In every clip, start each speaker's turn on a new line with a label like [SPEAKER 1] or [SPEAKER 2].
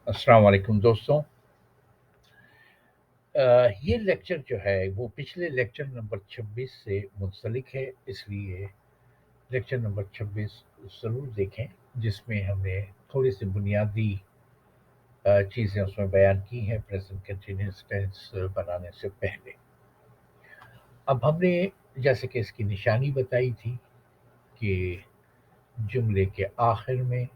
[SPEAKER 1] अस्सलाम वालेकुम दोस्तों। ये लेक्चर जो है वो पिछले लेक्चर नंबर 26 से मुंसलिक है, इसलिए लेक्चर नंबर 26 ज़रूर देखें, जिसमें हमने थोड़ी सी बुनियादी चीज़ें उसमें बयान की हैं प्रेजेंट कंटिन्यूअस टेंस बनाने से पहले। अब हमने जैसे कि इसकी निशानी बताई थी कि जुमले के आखिर में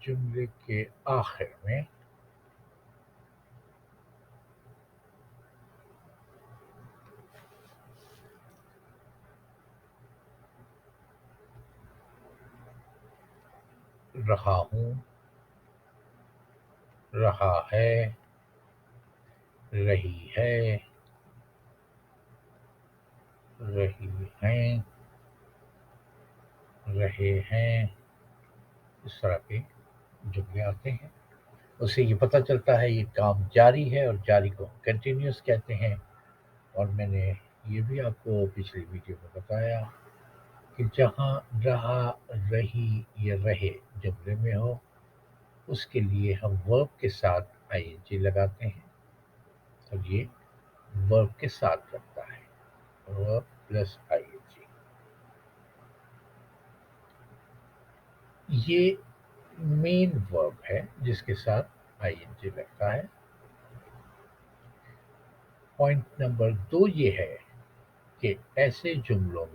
[SPEAKER 1] जुमले के आखिर में रहा हूँ, रहा है, रही है, रही हैं, रहे हैं, इस तरह के जुमले आते हैं। उससे ये पता चलता है ये काम जारी है और जारी को कंटिन्यूअस कहते हैं। और मैंने ये भी आपको पिछली वीडियो में बताया कि जहाँ रहा, रही या रहे जुमले में हो, उसके लिए हम वर्ब के साथ आईएनजी लगाते हैं और ये वर्ब के साथ लगता है, वर्ब प्लस आईएनजी। ये मेन वर्ब है जिसके साथ आईएनजी लगता है। पॉइंट नंबर 2 ये है कि ऐसे जुमलों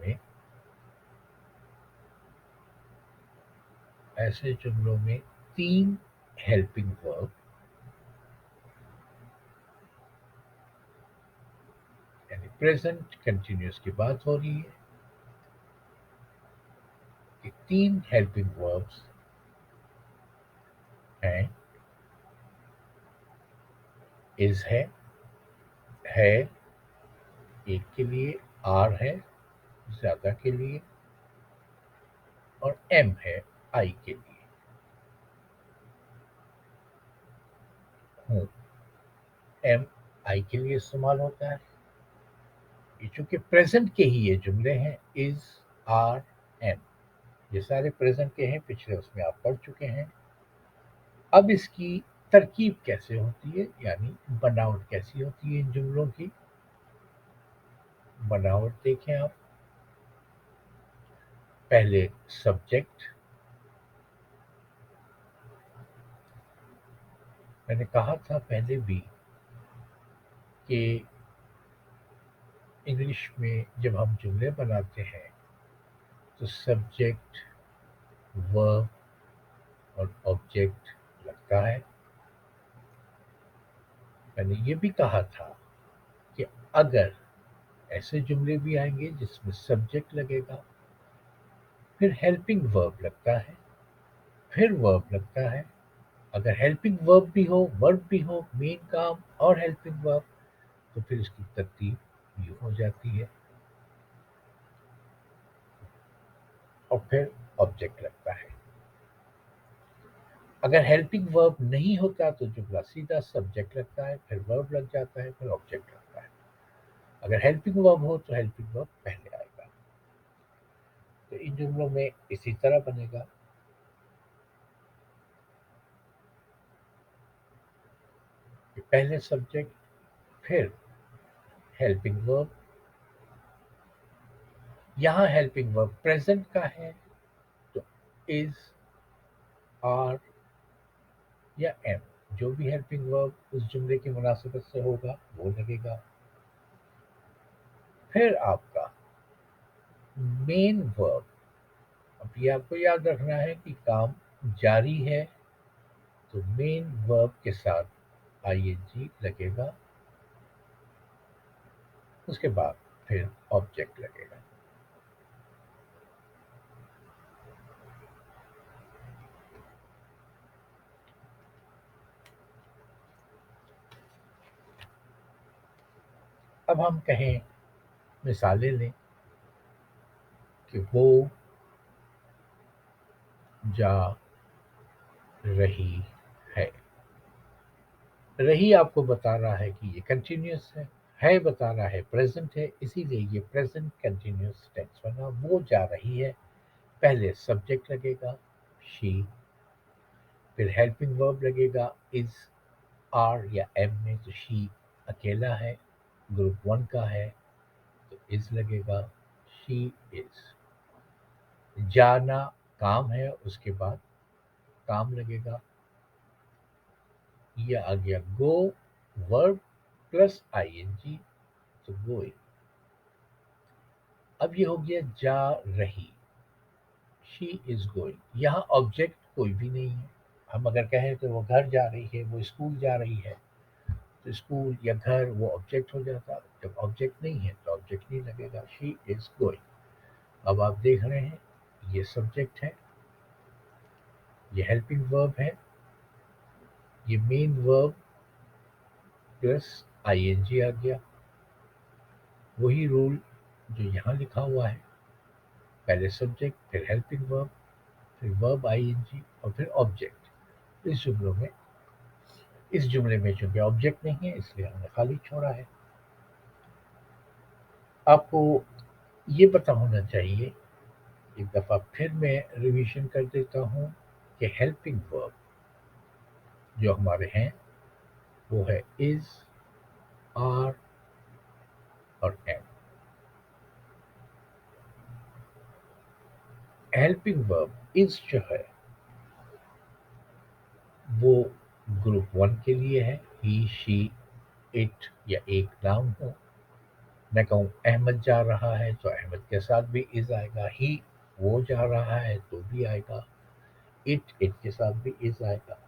[SPEAKER 1] में 3 हेल्पिंग वर्ब यानी प्रेजेंट कंटिन्यूअस की बात हो रही है कि 3 हेल्पिंग वर्ब्स हैं। इज है एक के लिए, आर है ज्यादा के लिए, और एम है आई के लिए। हूँ एम आई के लिए इस्तेमाल होता है। ये चूंकि प्रेजेंट के ही ये जुमले हैं, इज, आर, एम, ये सारे प्रेजेंट के हैं, पिछले उसमें आप पढ़ चुके हैं। अब इसकी तरकीब कैसे होती है, यानी बनावट कैसी होती है इन जुमलों की। बनावट देखें आप। पहले सब्जेक्ट। मैंने कहा था पहले भी कि इंग्लिश में जब हम जुमले बनाते हैं तो सब्जेक्ट, वर्ब और ऑब्जेक्ट लगता है। मैंने ये भी कहा था कि अगर ऐसे जुमले भी आएंगे जिसमें सब्जेक्ट लगेगा, फिर हेल्पिंग वर्ब लगता है, फिर वर्ब लगता है। अगर हेल्पिंग वर्ब भी हो, वर्ब भी हो, मेन काम और हेल्पिंग वर्ब, तो फिर इसकी तरतीब यूँ हो जाती है और फिर ऑब्जेक्ट लगता है। अगर हेल्पिंग वर्ब नहीं होता तो जुमला सीधा सब्जेक्ट लगता है, फिर वर्ब लग जाता है, फिर ऑब्जेक्ट लगता है। अगर हेल्पिंग वर्ब हो तो हेल्पिंग वर्ब पहले आएगा। तो इन जुमलों में इसी तरह बनेगा कि पहले सब्जेक्ट, फिर हेल्पिंग वर्ब। यहाँ हेल्पिंग वर्ब प्रेजेंट का है तो इज, आर या एम, जो भी हेल्पिंग वर्ब उस जुमले की मुनासिबत से होगा वो लगेगा। फिर आपका मेन वर्ब। अब ये आपको याद रखना है कि काम जारी है तो मेन वर्ब के साथ आईएनजी लगेगा, उसके बाद फिर ऑब्जेक्ट लगेगा। अब हम कहें, मिसालें लें कि वो जा रही है। रही आपको बता रहा है कि ये कंटिन्यूअस है, ہے बता रहा है प्रेजेंट है, इसीलिए ये प्रेजेंट कंटिन्यूअस टेंस बना। वो जा रही है, पहले सब्जेक्ट लगेगा शी, फिर हेल्पिंग वर्ब लगेगा इज, आर या एम में। तो शी अकेला है, ग्रुप वन का है, तो इज लगेगा, शी इज। जाना काम है, उसके बाद काम लगेगा, ये आ गया गो, वर्ब प्लस आईएनजी, तो गोइंग। अब ये हो गया जा रही, शी इज गोइंग। यहाँ ऑब्जेक्ट कोई भी नहीं है। हम अगर कहें तो वो घर जा रही है, वो स्कूल जा रही है, तो स्कूल या घर वो ऑब्जेक्ट हो जाता। जब ऑब्जेक्ट नहीं है तो ऑब्जेक्ट नहीं लगेगा, शी इज गोइंग। अब आप देख रहे हैं, ये सब्जेक्ट है, ये हेल्पिंग वर्ब है, ये मेन वर्ब प्लस आईएनजी आ गया। वही रूल जो यहाँ लिखा हुआ है, पहले सब्जेक्ट, फिर हेल्पिंग वर्ब, फिर वर्ब आईएनजी और फिर ऑब्जेक्ट। इस जुमले में चूंकि ऑब्जेक्ट नहीं है, इसलिए हमने खाली छोड़ा है। आपको ये पता होना चाहिए, एक दफ़ा फिर मैं रिवीजन कर देता हूँ, कि हेल्पिंग वर्ब जो हमारे हैं वो है इज, आर और एम। हेल्पिंग वर्ब इज जो है वो ग्रुप वन के लिए है, ही शी इट या एक नाउन हो। मैं कहूँ अहमद जा रहा है तो अहमद के साथ भी इज आएगा, ही वो जा रहा है तो भी आएगा, इट के साथ भी इज आएगा।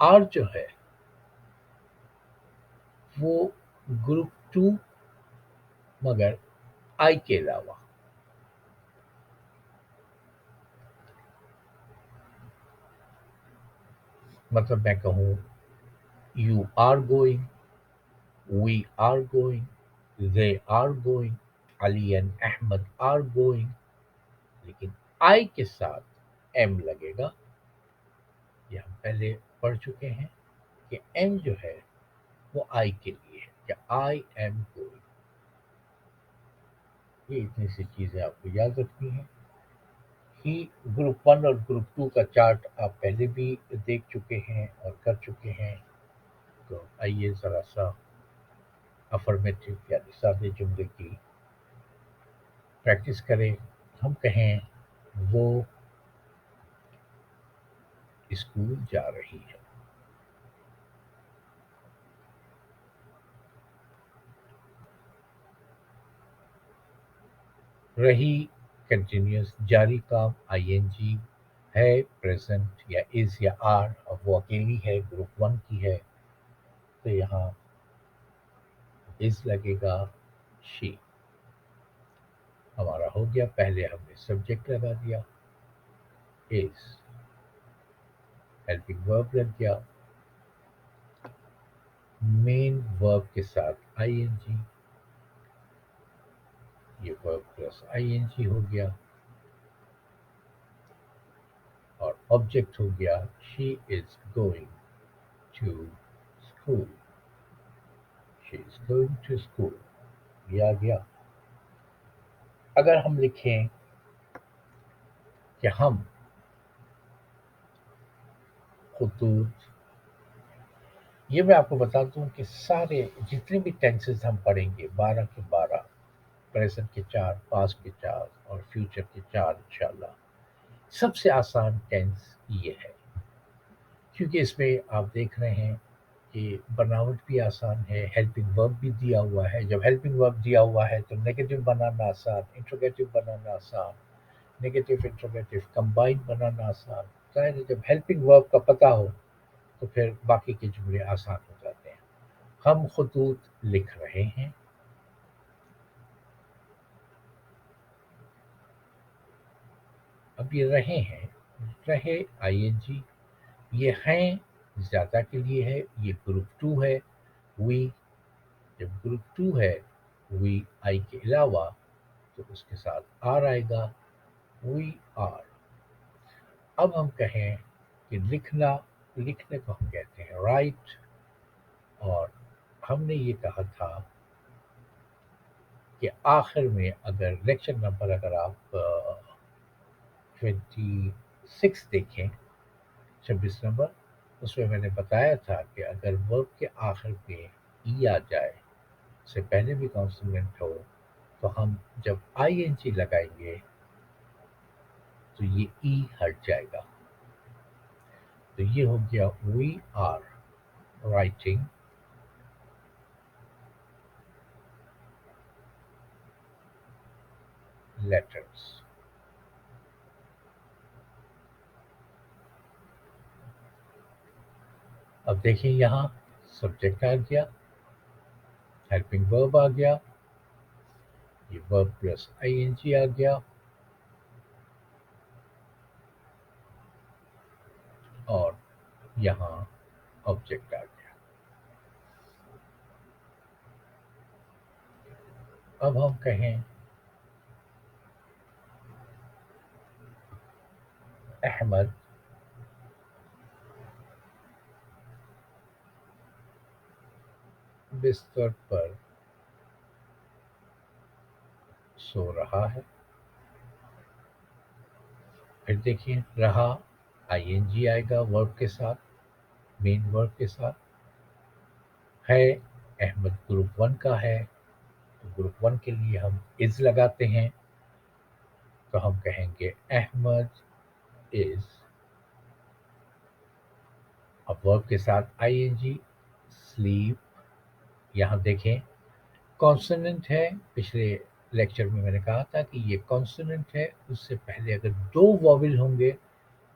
[SPEAKER 1] आर जो है वो ग्रुप टू, मगर आई के अलावा। मतलब मैं कहूँ you are going, we are going, they are going, Ali and Ahmed are going, लेकिन आई के साथ एम लगेगा। ये हम पहले पढ़ चुके हैं कि एम जो है वो आई के लिए है, या आई एम गोइंग। ये इतनी सी चीजें आपको याद रखनी है। ही ग्रुप वन और ग्रुप टू का चार्ट आप पहले भी देख चुके हैं और कर चुके हैं। तो आइए जरा सा अफर्मेटिव यानी सादे जुमले की प्रैक्टिस करें। हम कहें वो स्कूल जा रही है। रही कंटिन्यूअस, जारी काम आईएनजी, है प्रेजेंट या इज या आर, अब वो अकेली है, ग्रुप वन की है, तो यहाँ इज लगेगा, शी। हमारा हो गया, पहले हमने सब्जेक्ट लगा दिया इज, हेल्पिंग वर्ब लग गया, मेन वर्ब के साथ आईएनजी, ये वर्ब प्लस आईएनजी हो गया, और ऑब्जेक्ट हो गया she is going to school, she is going to school, ये आ गया। अगर हम लिखें कि हम खुतूत, ये मैं आपको बता दूं कि सारे जितने भी टेंसेस हम पढ़ेंगे 12 के 12, प्रेजेंट के 4, पास्ट के 4 और फ्यूचर के 4 इंशाल्लाह, सबसे आसान टेंस ये है, क्योंकि इसमें आप देख रहे हैं कि बनावट भी आसान है, हेल्पिंग वर्ब भी दिया हुआ है। जब हेल्पिंग वर्ब दिया हुआ है तो नेगेटिव बनाना आसान, इंट्रोगेटिव बनाना आसान, नेगेटिव इंट्रोगेटिव कंबाइन बनाना आसान। जाहिर है जब हेल्पिंग वर्ब का पता हो तो फिर बाकी के जुमले आसान हो जाते हैं। हम खुतूत लिख रहे हैं, अब ये रहे हैं, रहे आईएनजी, ये हैं ज्यादा के लिए है, ये ग्रुप टू है, वी। जब ग्रुप टू है, वी आई के अलावा, तो उसके साथ आर आएगा, वी आर। अब हम कहें कि लिखना, लिखने को हम कहते हैं राइट, और हमने ये कहा था कि आखिर में अगर लेक्चर नंबर अगर आप 26 देखें, 26 नंबर, उसमें मैंने बताया था कि अगर वर्ब के आखिर पे ई आ जाए, उससे पहले भी कॉन्सोनेंट हो, तो हम जब आईएनजी लगाएंगे तो ये ई हट जाएगा। तो ये हो गया वी आर राइटिंग लेटर्स। अब देखिए यहाँ सब्जेक्ट आ गया, हेल्पिंग वर्ब आ गया, ये वर्ब प्लस आईएनजी आ गया, और यहाँ ऑब्जेक्ट आ गया। अब हम कहें अहमद बिस्तर पर सो रहा है। फिर देखिए रहा आईएनजी आएगा वर्ब के साथ, मेन वर्ब के साथ। है अहमद ग्रुप 1 का है, तो ग्रुप 1 के लिए हम इज लगाते हैं, तो हम कहेंगे अहमद इज, अब वर्ब के साथ आईएनजी, स्लीप। यहाँ देखें कॉन्सोनेंट है, पिछले लेक्चर में मैंने कहा था कि ये कॉन्सोनेंट है, उससे पहले अगर दो वॉवल होंगे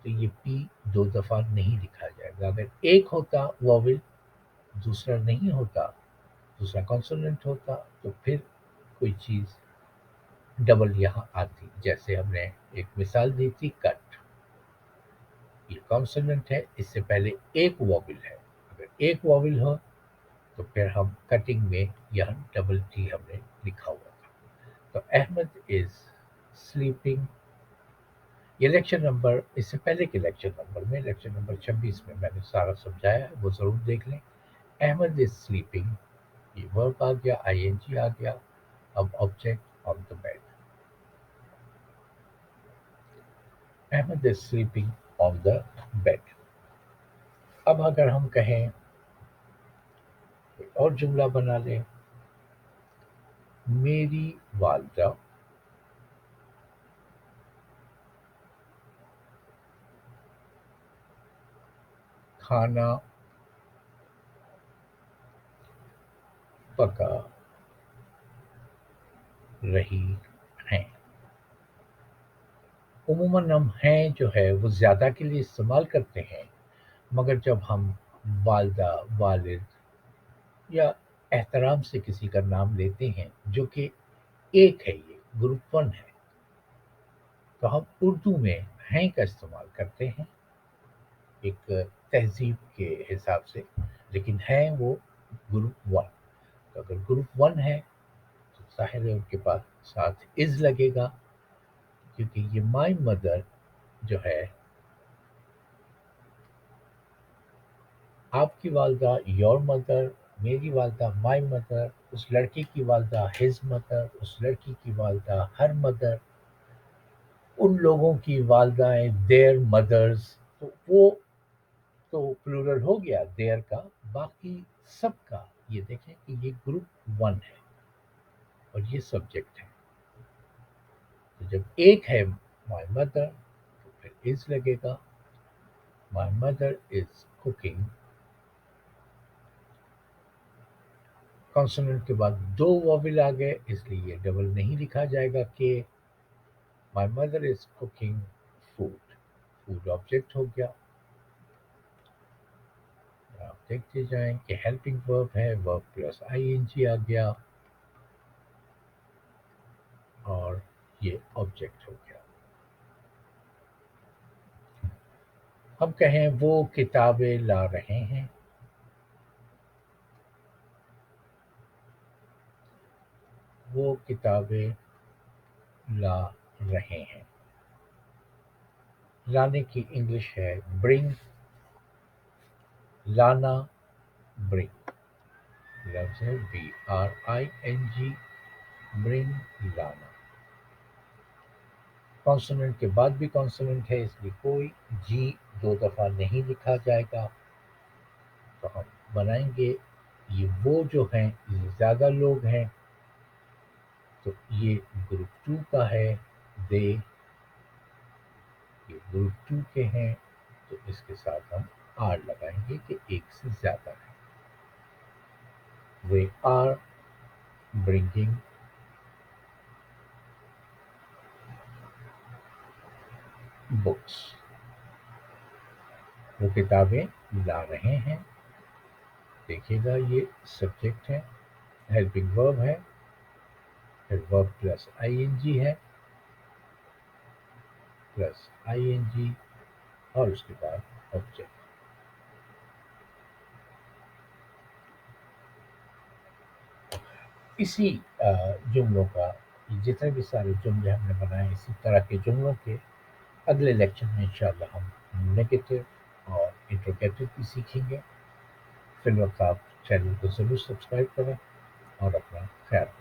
[SPEAKER 1] तो ये पी दो दफा नहीं लिखा जाएगा। अगर एक होता वॉवल, दूसरा नहीं होता, दूसरा कॉन्सोनेंट होता, तो फिर कोई चीज़ डबल यहाँ आती। जैसे हमने एक मिसाल दी थी कट, ये कॉन्सोनेंट है, इससे पहले एक वॉवल है, अगर एक वॉवल हो तो फिर हम कटिंग में यहाँ डबल टी हमने लिखा हुआ था। तो अहमद इज स्लीपिंग। ये लेक्चर नंबर, इससे पहले के लेक्चर नंबर में, लेक्चर नंबर 26 में मैंने सारा समझाया है, वो ज़रूर देख लें। अहमद इज स्लीपिंग, ये वर्ब आ गया, आईएनजी आ गया, अब object on the bed. Ahmed is sleeping on the bed. अब अगर हम कहें कोई और जुमला बना लें, मेरी वालदा खाना पका रही हैं। उमूमन हम हैं जो है वो ज़्यादा के लिए इस्तेमाल करते हैं, मगर जब हम वालदा, वालिद या एहतराम से किसी का नाम लेते हैं जो कि एक है, ये ग्रुप 1 है, तो हम उर्दू में हैं का इस्तेमाल करते हैं एक तहज़ीब के हिसाब से, लेकिन है वो ग्रुप 1। तो अगर ग्रुप 1 है तो ज़ाहिर है उनके पास साथ इज़ लगेगा, क्योंकि ये माई मदर जो है, आपकी वालदा योर मदर, मेरी वालदा माई मदर, उस लड़के की वालदा हिज मदर, उस लड़की की वालदा हर मदर, उन लोगों की वालदाएं देयर मदर्स। तो वो तो प्लूरल हो गया देयर का, बाकी सबका ये देखें कि ये ग्रुप 1 है और ये सब्जेक्ट है। तो जब एक है माई मदर तो फिर इज लगेगा, my mother is cooking. Consonant के बाद दो वॉवल आ गए, इसलिए ये डबल नहीं लिखा जाएगा कि my mother is cooking food. Food object हो गया। आप देखते जाएं कि हेल्पिंग वर्ब है, वर्ब प्लस आईएनजी आ गया और ये ऑब्जेक्ट हो गया। हम कहें वो किताबें ला रहे हैं, वो किताबें ला रहे हैं। लाने की इंग्लिश है ब्रिंग, लाना ब्रिंग। لفظ ہے BRING، برنگ، لانا. کانسوننٹ کے بعد بھی کانسوننٹ ہے، اس لیے کوئی جی دو دفعہ نہیں لکھا جائے گا. تو ہم بنائیں گے یہ وہ جو ہیں زیادہ لوگ ہیں، تو یہ گروپ 2 کا ہے. دے، یہ گروپ 2 کے ہیں، تو اس کے ساتھ ہم آر لگائیں گے کہ ایک سے زیادہ ہے. They are bringing books. وہ کتابیں لا رہے ہیں. دیکھیے گا یہ سبجیکٹ ہے، ہیلپنگ ورب ہے، پھر ورب پلس ING ہے، پلس ING، اور اس کے بعد آبجیکٹ. اسی جملوں کا، جتنے بھی سارے جملے ہم نے بنائے اسی طرح کے جملوں کے اگلے لیکچر میں انشاءاللہ ہم نیگیٹو اور انٹروگیٹو بھی سیکھیں گے. فی الوقت آپ چینل کو ضرور سبسکرائب کریں اور اپنا خیال رکھیں.